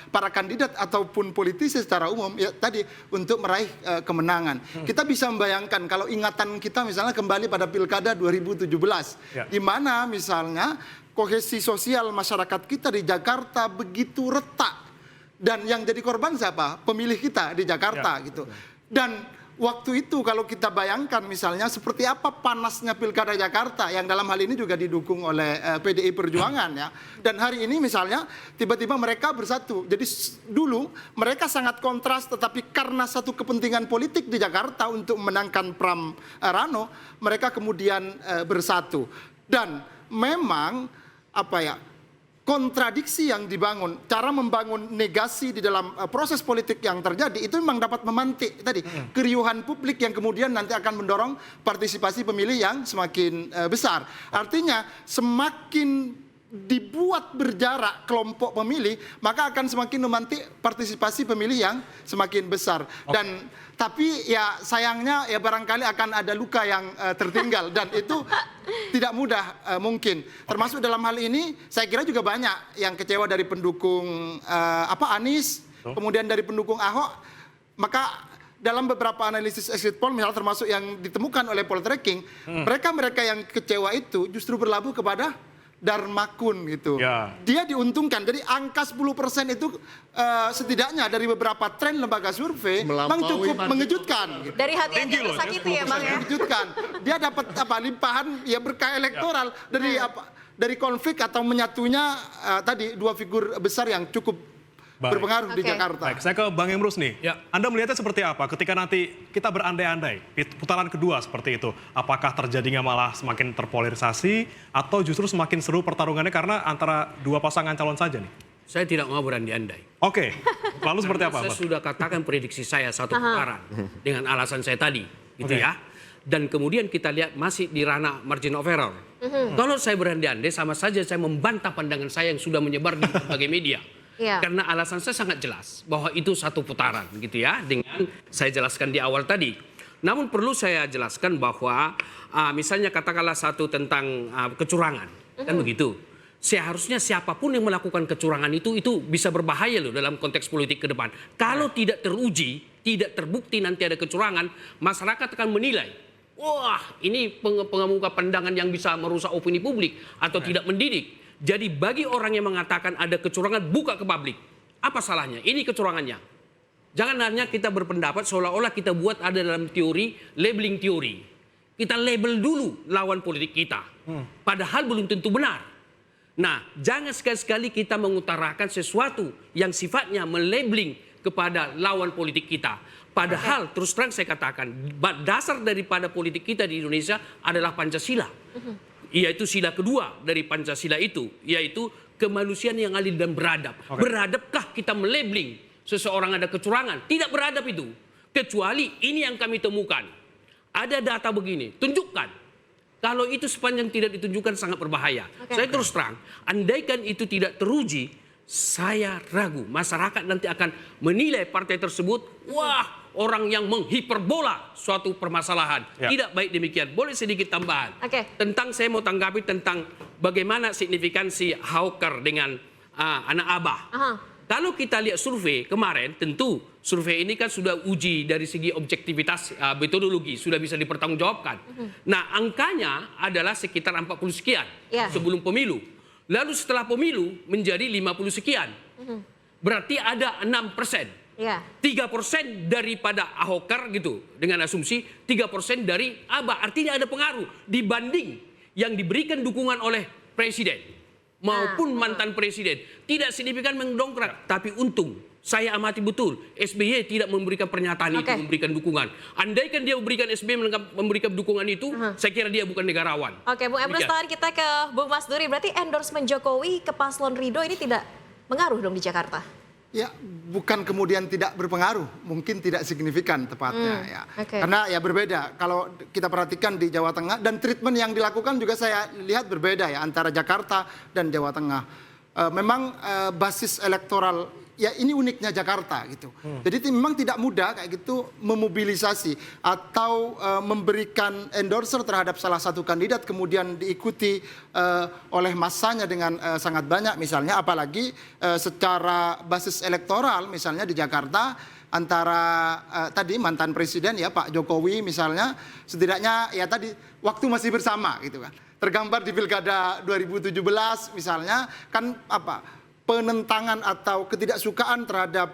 para kandidat ataupun politisi secara umum ya tadi untuk meraih kemenangan. Kita bisa membayangkan kalau ingatan kita misalnya kembali pada Pilkada 2017 di mana misalnya kohesi sosial masyarakat kita di Jakarta begitu retak dan yang jadi korban siapa? Pemilih kita di Jakarta gitu. Dan waktu itu kalau kita bayangkan misalnya seperti apa panasnya Pilkada Jakarta yang dalam hal ini juga didukung oleh PDI Perjuangan ya. Dan hari ini misalnya tiba-tiba mereka bersatu. Jadi dulu mereka sangat kontras tetapi karena satu kepentingan politik di Jakarta untuk memenangkan Pram Rano, mereka kemudian bersatu. Dan memang kontradiksi yang dibangun, cara membangun negasi di dalam proses politik yang terjadi itu memang dapat memantik tadi keriuhan publik yang kemudian nanti akan mendorong partisipasi pemilih yang semakin besar. Artinya semakin dibuat berjarak kelompok pemilih, maka akan semakin memantik partisipasi pemilih yang semakin besar. Dan tapi ya sayangnya ya barangkali akan ada luka yang tertinggal dan itu tidak mudah mungkin. Termasuk dalam hal ini saya kira juga banyak yang kecewa dari pendukung Anies, kemudian dari pendukung Ahok. Maka dalam beberapa analisis exit poll misalnya termasuk yang ditemukan oleh Poltreking, mereka yang kecewa itu justru berlabuh kepada Darmakun gitu. Ya. Dia diuntungkan. Jadi angka 10% itu setidaknya dari beberapa tren lembaga survei memang cukup mengejutkan. Gitu. Dari hati-hati yang sakiti ya Bang ya. Mengejutkan. Dia dapat limpahan ya berkah elektoral dari konflik atau menyatunya tadi dua figur besar yang cukup berpengaruh di Jakarta. Baik, saya ke Bang Emrus nih. Ya. Anda melihatnya seperti apa ketika nanti kita berandai-andai putaran kedua seperti itu? Apakah terjadinya malah semakin terpolarisasi atau justru semakin seru pertarungannya karena antara dua pasangan calon saja nih? Saya tidak mau berandai-andai. Oke, lalu seperti apa? Saya sudah katakan prediksi saya satu putaran dengan alasan saya tadi, gitu ya. Dan kemudian kita lihat masih di ranah margin of error. Kalau saya berandai-andai sama saja saya membantah pandangan saya yang sudah menyebar di berbagai media. Iya. Karena alasan saya sangat jelas bahwa itu satu putaran gitu ya, dengan saya jelaskan di awal tadi. Namun perlu saya jelaskan bahwa misalnya katakanlah satu tentang kecurangan, kan begitu. Seharusnya siapapun yang melakukan kecurangan itu bisa berbahaya loh dalam konteks politik ke depan. Kalau tidak teruji, tidak terbukti nanti ada kecurangan, masyarakat akan menilai, wah ini pengemuka pandangan yang bisa merusak opini publik atau tidak mendidik. Jadi bagi orang yang mengatakan ada kecurangan, buka ke publik. Apa salahnya? Ini kecurangannya. Jangan hanya kita berpendapat seolah-olah kita buat ada dalam teori, labeling teori. Kita label dulu lawan politik kita. Padahal belum tentu benar. Nah, jangan sekali-sekali kita mengutarakan sesuatu yang sifatnya melabeling kepada lawan politik kita. Padahal terus terang saya katakan, dasar daripada politik kita di Indonesia adalah Pancasila. Yaitu sila kedua dari Pancasila itu, yaitu kemanusiaan yang adil dan beradab. Beradabkah kita melabeling seseorang ada kecurangan? Tidak beradab itu. Kecuali ini yang kami temukan. Ada data begini, tunjukkan. Kalau itu sepanjang tidak ditunjukkan sangat berbahaya. Saya terus terang, andaikan itu tidak teruji, saya ragu masyarakat nanti akan menilai partai tersebut, wah orang yang menghiperbola suatu permasalahan. Tidak baik demikian. Boleh sedikit tambahan. Tentang saya mau tanggapi tentang bagaimana signifikansi Hawker dengan anak Abah. Kalau kita lihat survei kemarin, tentu survei ini kan sudah uji dari segi objektivitas metodologi, sudah bisa dipertanggungjawabkan. Nah, angkanya adalah sekitar 40 sekian sebelum pemilu. Lalu setelah pemilu menjadi 50 sekian. Berarti ada 6%. 3% daripada Ahoker gitu, dengan asumsi 3% dari Abah. Artinya ada pengaruh dibanding yang diberikan dukungan oleh presiden maupun mantan presiden. Tidak signifikan mendongkrak, tapi untung saya amati betul SBY tidak memberikan pernyataan itu, memberikan dukungan. Andaikan dia memberikan SBY memberikan dukungan itu, saya kira dia bukan negarawan. Oke, Bung Emrus, tahan kita ke Bung Mas Duri. Berarti endorsement Jokowi ke paslon Ridho ini tidak mengaruh dong di Jakarta? Ya, bukan kemudian tidak berpengaruh, mungkin tidak signifikan tepatnya ya. Karena ya berbeda. Kalau kita perhatikan di Jawa Tengah dan treatment yang dilakukan juga saya lihat berbeda ya antara Jakarta dan Jawa Tengah. Memang basis elektoral ya ini uniknya Jakarta gitu. Jadi memang tidak mudah kayak gitu memobilisasi atau memberikan endorser terhadap salah satu kandidat kemudian diikuti oleh massanya dengan sangat banyak misalnya, apalagi secara basis elektoral misalnya di Jakarta antara tadi mantan presiden ya Pak Jokowi misalnya, setidaknya ya tadi waktu masih bersama gitu kan. Tergambar di Pilkada 2017 misalnya kan penentangan atau ketidaksukaan terhadap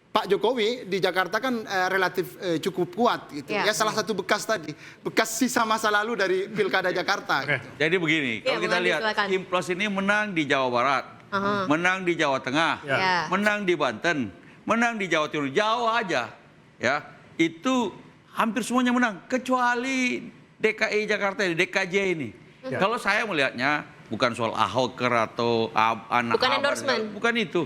Pak Jokowi di Jakarta kan relatif cukup kuat gitu. Ya salah satu bekas sisa masa lalu dari Pilkada Jakarta. Gitu. Jadi begini, kalau kita lihat Implos ini menang di Jawa Barat, menang di Jawa Tengah, menang di Banten, menang di Jawa Timur, Jawa aja ya. Itu hampir semuanya menang kecuali DKI Jakarta, DKJ ini. Kalau saya melihatnya bukan soal Ahoker atau anak bukan endorsement. Bukan itu.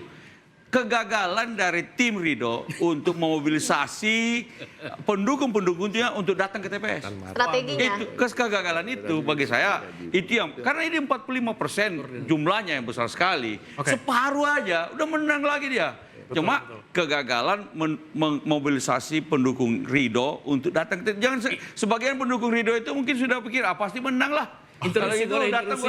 Kegagalan dari tim Ridho untuk memobilisasi pendukung-pendukungnya untuk datang ke TPS. Strateginya. Itu kegagalan itu bagi saya itu yang karena ini 45% jumlahnya yang besar sekali. Separuh aja udah menang lagi dia. Cuma kegagalan memobilisasi pendukung Ridho untuk datang. Jangan sebagian pendukung Ridho itu mungkin sudah pikir pasti menang lah. Kalau itu datang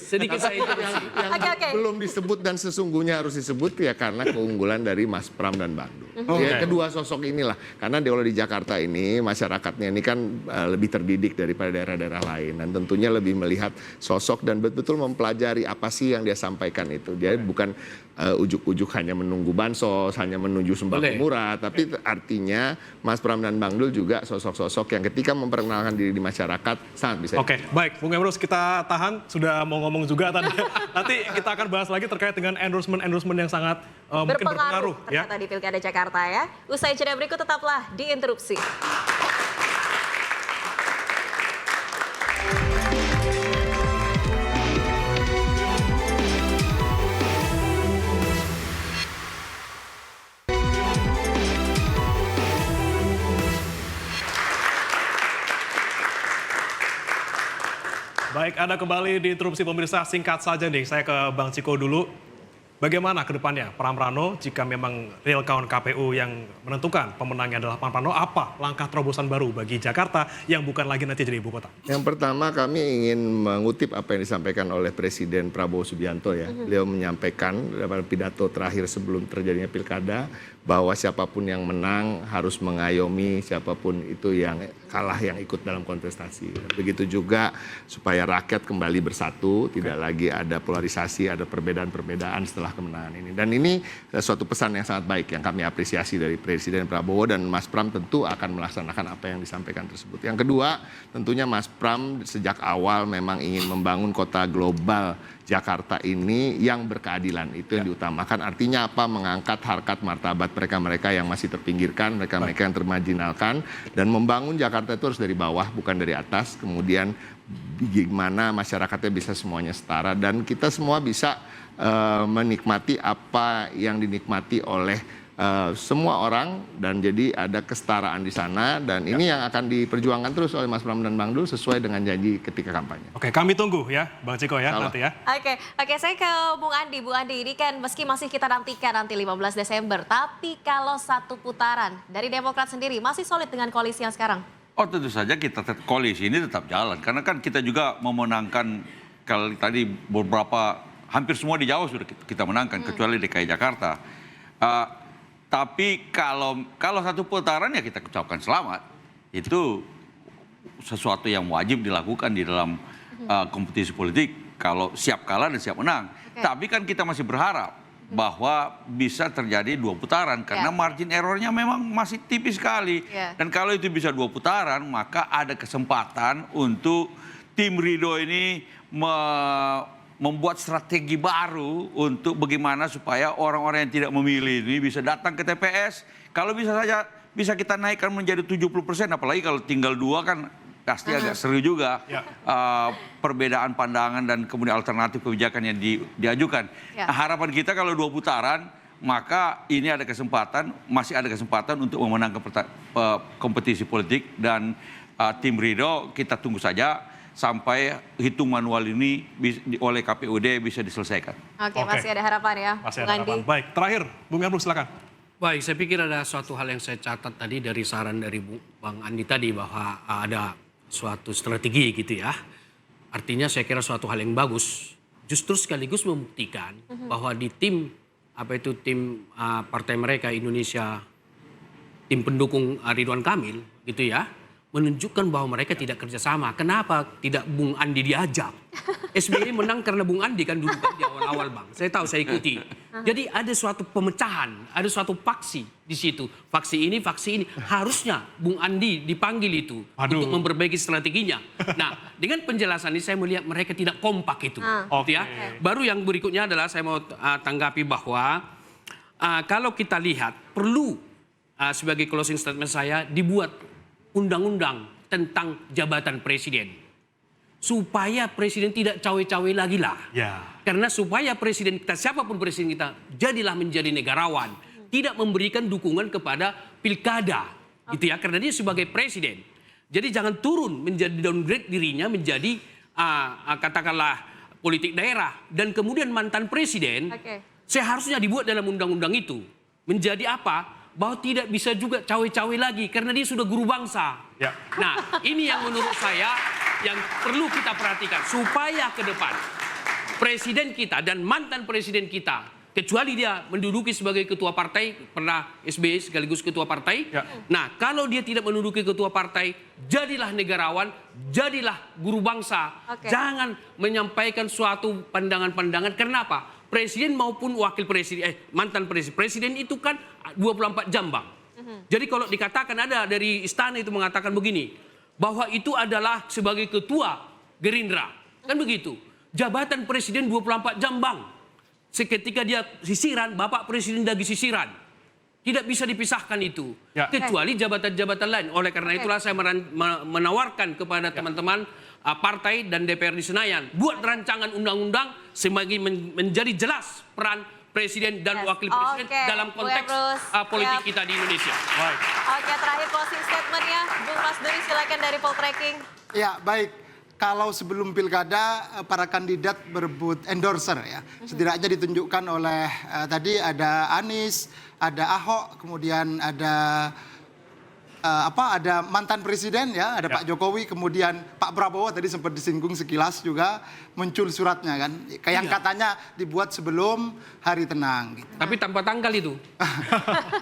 sedikit saya yang belum disebut dan sesungguhnya harus disebut ya karena keunggulan dari Mas Pram dan Bang Dul. Ya, kedua sosok inilah karena kalau di Jakarta ini masyarakatnya ini kan lebih terdidik daripada daerah-daerah lain dan tentunya lebih melihat sosok dan betul-betul mempelajari apa sih yang dia sampaikan itu. Dia bukan ujuk-ujuk hanya menunggu bansos, hanya menuju sembako murah, tapi artinya Mas Pram dan Bang Dul juga sosok-sosok yang ketika memperkenalkan diri di masyarakat sangat bisa. Baik, Bung Emrus kita tahan, sudah mau ngomong juga tadi. Nanti kita akan bahas lagi terkait dengan endorsement yang sangat mungkin berpengaruh ya. Ternyata di Pilkada Jakarta ya. Usai jeda berikut tetaplah di Interupsi. Baik, Anda kembali di Interupsi Pemirsa. Singkat saja nih, saya ke Bang Ciko dulu. Bagaimana ke depannya Pram Prano jika memang real count KPU yang menentukan pemenangnya adalah Pram Prano, apa langkah terobosan baru bagi Jakarta yang bukan lagi nanti jadi ibu kota? Yang pertama kami ingin mengutip apa yang disampaikan oleh Presiden Prabowo Subianto ya. Beliau menyampaikan dalam pidato terakhir sebelum terjadinya pilkada bahwa siapapun yang menang harus mengayomi siapapun itu yang kalah yang ikut dalam kontestasi. Begitu juga supaya rakyat kembali bersatu, tidak lagi ada polarisasi, ada perbedaan-perbedaan setelah kemenangan ini. Dan ini suatu pesan yang sangat baik yang kami apresiasi dari Presiden Prabowo, dan Mas Pram tentu akan melaksanakan apa yang disampaikan tersebut. Yang kedua, tentunya Mas Pram sejak awal memang ingin membangun kota global Jakarta ini yang berkeadilan, itu yang diutamakan. Artinya apa? Mengangkat harkat martabat mereka-mereka yang masih terpinggirkan, mereka-mereka yang termarginalkan, dan membangun Jakarta itu harus dari bawah, bukan dari atas. Kemudian gimana masyarakatnya bisa semuanya setara, dan kita semua bisa menikmati apa yang dinikmati oleh semua orang, dan jadi ada kesetaraan di sana, dan ini yang akan diperjuangkan terus oleh Mas Pram dan Bang Dul sesuai dengan janji ketika kampanye. Oke, kami tunggu ya Bang Ciko ya nanti ya. Oke, saya ke Bung Andi. Bung Andi, ini kan meski masih kita nantikan nanti 15 Desember, tapi kalau satu putaran dari Demokrat sendiri masih solid dengan koalisi yang sekarang? Oh, tentu saja kita koalisi ini tetap jalan, karena kan kita juga memenangkan kalau tadi beberapa hampir semua di Jawa sudah kita menangkan kecuali DKI Jakarta. Tapi kalau satu putaran ya kita ucapkan selamat. Itu sesuatu yang wajib dilakukan di dalam kompetisi politik kalau siap kalah dan siap menang. Tapi kan kita masih berharap bahwa bisa terjadi 2 putaran karena margin errornya memang masih tipis sekali. Dan kalau itu bisa 2 putaran maka ada kesempatan untuk tim Ridho ini membuat strategi baru untuk bagaimana supaya orang-orang yang tidak memilih ini bisa datang ke TPS. Kalau bisa kita naikkan menjadi 70%, apalagi kalau tinggal 2 kan pasti agak seru juga. Perbedaan pandangan dan kemudian alternatif kebijakan yang diajukan. Nah, harapan kita kalau 2 putaran, maka ini masih ada kesempatan untuk memenangkan kompetisi politik, dan tim Ridho kita tunggu saja sampai hitung manual ini oleh KPUD bisa diselesaikan. Oke, masih ada harapan ya, masih ada harapan. Baik, terakhir Bung Emrus silakan. Baik, saya pikir ada suatu hal yang saya catat tadi dari saran dari Bang Andi tadi bahwa ada suatu strategi gitu ya. Artinya saya kira suatu hal yang bagus. Justru sekaligus membuktikan bahwa di tim partai mereka Indonesia, tim pendukung Ridwan Kamil gitu ya, menunjukkan bahwa mereka tidak kerjasama. Kenapa tidak Bung Andi diajak? SBY menang karena Bung Andi kan dulu kan di awal-awal Bang. Saya tahu, saya ikuti. Jadi ada suatu pemecahan, ada suatu faksi di situ. Faksi ini. Harusnya Bung Andi dipanggil itu untuk memperbaiki strateginya. Nah, dengan penjelasan ini saya melihat mereka tidak kompak itu. Gitu ya. Baru yang berikutnya adalah saya mau tanggapi bahwa kalau kita lihat perlu sebagai closing statement saya dibuat undang-undang tentang jabatan presiden. Supaya presiden tidak cawe-cawe lagi lah. Karena supaya presiden kita, siapapun presiden kita, jadilah menjadi negarawan. Tidak memberikan dukungan kepada pilkada. Gitu ya, karena dia sebagai presiden. Jadi jangan turun menjadi downgrade dirinya menjadi katakanlah politik daerah. Dan kemudian mantan presiden seharusnya dibuat dalam undang-undang itu. Menjadi apa? Bahwa tidak bisa juga cawe-cawe lagi karena dia sudah guru bangsa. Nah, ini yang menurut saya yang perlu kita perhatikan supaya ke depan presiden kita dan mantan presiden kita, kecuali dia menduduki sebagai ketua partai, pernah SBY sekaligus ketua partai. Nah, kalau dia tidak menduduki ketua partai, jadilah negarawan, jadilah guru bangsa. Jangan menyampaikan suatu pandangan-pandangan. Kenapa? Presiden maupun wakil presiden, mantan presiden itu kan 24 jam Bang. Jadi kalau dikatakan ada dari istana itu mengatakan begini, bahwa itu adalah sebagai ketua Gerindra. Kan begitu. Jabatan presiden 24 jam Bang. Seketika dia sisiran, Bapak Presiden lagi sisiran. Tidak bisa dipisahkan itu. Kecuali jabatan-jabatan lain. Oleh karena itulah saya menawarkan kepada teman-teman partai dan DPR di Senayan, buat rancangan undang-undang semakin menjadi jelas peran presiden dan wakil presiden dalam konteks politik kita di Indonesia. Oke, terakhir closing statement-nya, Bung Mas Duri silakan dari Poltreking. Ya, baik. kalau sebelum pilkada para kandidat berebut endorser ya. Setidaknya ditunjukkan oleh tadi ada Anies, ada Ahok, kemudian ada ada mantan presiden ya, ada Pak Jokowi, kemudian Pak Prabowo tadi sempat disinggung sekilas juga muncul suratnya kan, yang katanya dibuat sebelum hari tenang. Gitu. Tapi tanpa tanggal itu.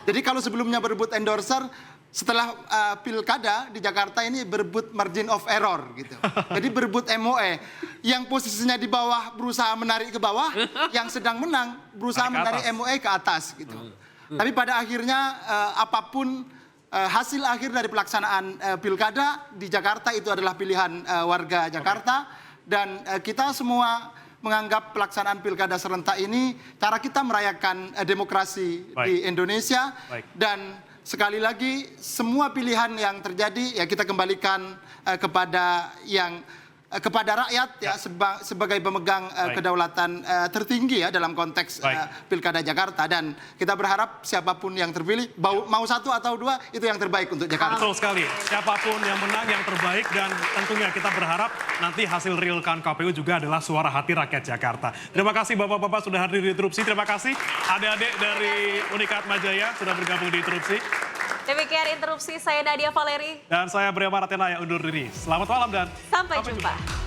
Jadi kalau sebelumnya berebut endorser, setelah pilkada di Jakarta ini berebut margin of error gitu. Jadi berebut MOE, yang posisinya di bawah berusaha menarik ke bawah, yang sedang menang berusaha menarik MOE ke atas gitu. Tapi pada akhirnya apapun hasil akhir dari pelaksanaan pilkada di Jakarta itu adalah pilihan warga Jakarta, dan kita semua menganggap pelaksanaan pilkada serentak ini cara kita merayakan demokrasi di Indonesia. Dan sekali lagi semua pilihan yang terjadi ya kita kembalikan kepada rakyat ya sebagai pemegang kedaulatan tertinggi ya dalam konteks pilkada Jakarta, dan kita berharap siapapun yang terpilih mau satu atau dua itu yang terbaik untuk Jakarta. Betul sekali, siapapun yang menang yang terbaik, dan tentunya kita berharap nanti hasil real count KPU juga adalah suara hati rakyat Jakarta. Terima kasih Bapak-Bapak sudah hadir di Interupsi, terima kasih adik-adik dari Unikat Majaya sudah bergabung di Interupsi. Demikian Interupsi, saya Nadia Valeri. Dan saya Bria Maratenaya undur diri. Selamat malam dan sampai jumpa.